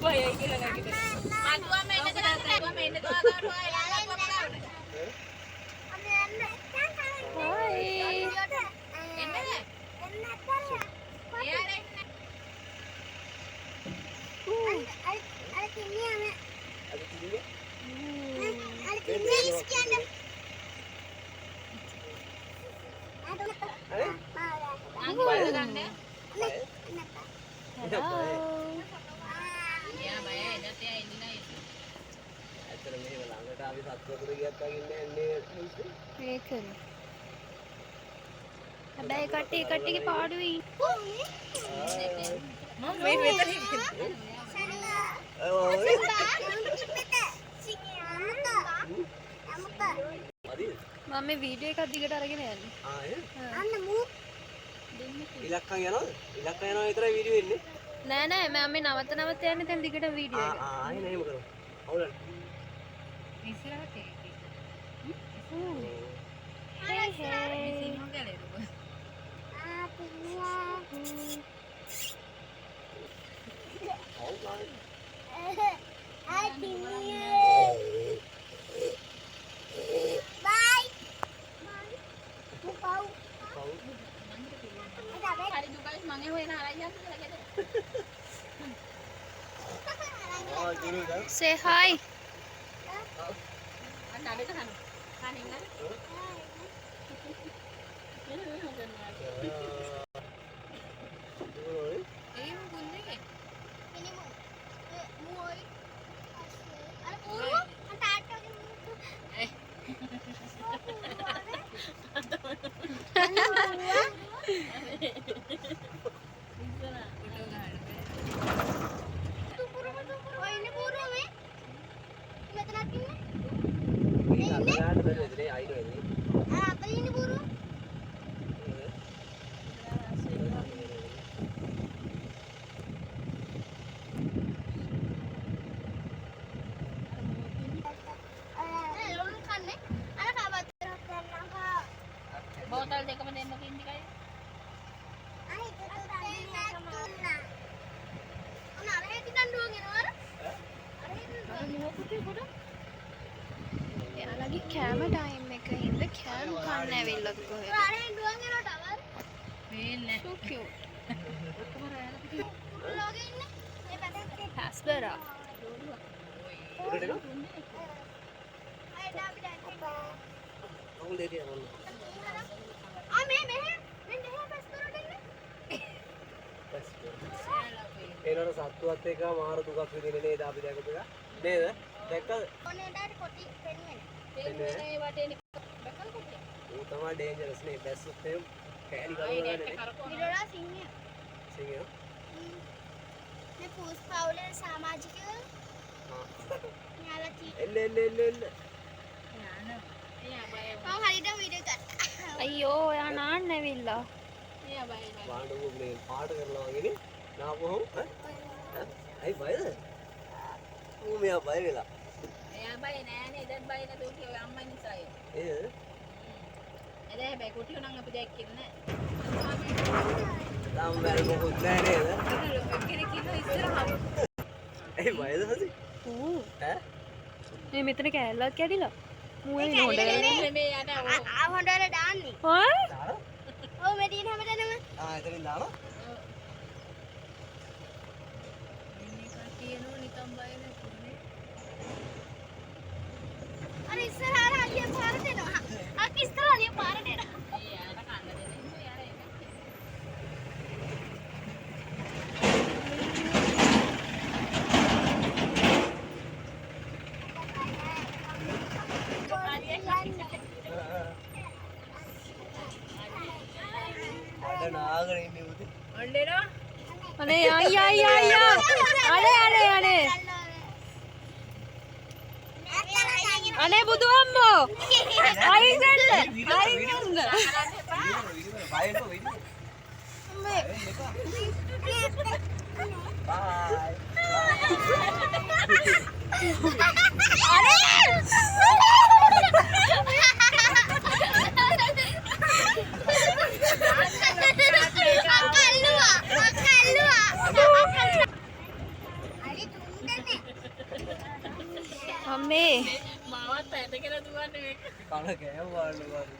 Bayai කියලා නැගිට. මතුවා මෙන්න දාලා මෙන්න දාලා හැබැයි කට්ටියගේ පාඩුවේ මම මේ මෙතන මම මේ වීඩියෝ එකක් දිගට අරගෙන යන්නේ. අන්න මූ ඉලක්කම් යනවද? ඉලක්කම් යනවා විතරයි වීඩියෝ එන්නේ. නෑ නෑ මම මේ නවත යන්නේ දැන් දිගට වීඩියෝ එක. ආයේ නේම කරමු. අවුලක්. ඉස්සරහට හේ හේ. Say hi. බෝතල් දෙකම දෙන්න කින්දි කයි. එයාලගේ කෑම ටයිම් එක හින්දා කෑම කන්න ඇවිල්ලා කොහෙද? So cute. Hasbara. අවුල් දෙරිය යනවා. ඒනට සත්තුවත් එක මාර දුකක් විඳින්නේ නේද අපි දැකපු එක නේද දැක්කද මේ වටේ බකල් කොටිය. ඌ තමයි ඩේන්ජරස් නේ බැස්සොත් එහෙම කෑලි ගලවන්නේ නේ සිංහයෝ එල්ල අයියෝ එයා නාන්න ඇවිල්ලා. පාඩුව මේ පාට කරලා වගේනේ නාපුවම ඇයි බයද ඌ මෙයා බය වෙලා එයා බය නෑනේ ඉතින් බය නැතුව කිව්වේ අම්මයි නිසායි. එහෙද එද හැබැයි කුටිය නම් අපි දැක්කේ නෑ. තාම බැරි මොකුත් නෑ නේද කෙනෙක් ඉන්න ඉස්සරහම. ඇයි බයද හසි ඌ ඈ මේ මෙතන කෑල්ලක් කැඩිලා. මූවේ හොඩ මේ යට හොය එතනින් දානවා කටියනෝ නිකම් බය නැතුනේ. ඒ යාට කන්න දෙන්නේ යාර ඒක. අද නාගෙන ඉන්නේ උදේ ඔන්නේනෝ අනේ අයියා අනේ අනේ බුදු අම්මෝ අයින් වෙන්න මේ මාවත් ඇදගෙන දුවන්නේ මේක. කන කෑවවාලු වරු.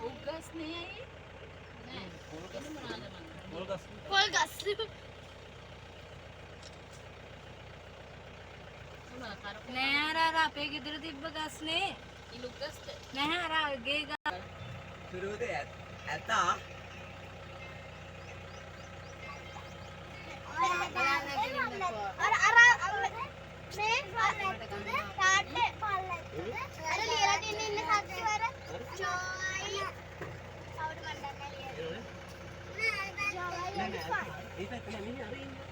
උග්ගස් නේ. නෑ. පොල්ගස් මොනවාද මන්. පොල්ගස් පොල් ගස් මොනවා කරපු නෑ අර අපේ ගෙදර තිබ්බ ගස්නේ ඉලුග්ගස්ද? නැහැ අර ගේ ගස් පිරුවද ඇතා ඒ පැත්තේ නෙමෙයි අර ඉන්නේ.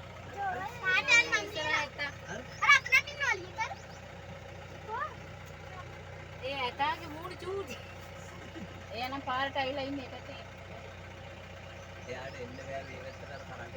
ඒ ඇතාගේ මූණ චූටි එයා නම් පාරට ඇවිල්ලා ඉන්නේ ඒකට. එයාට එන්න බෑ මේ පැත්තට තරංග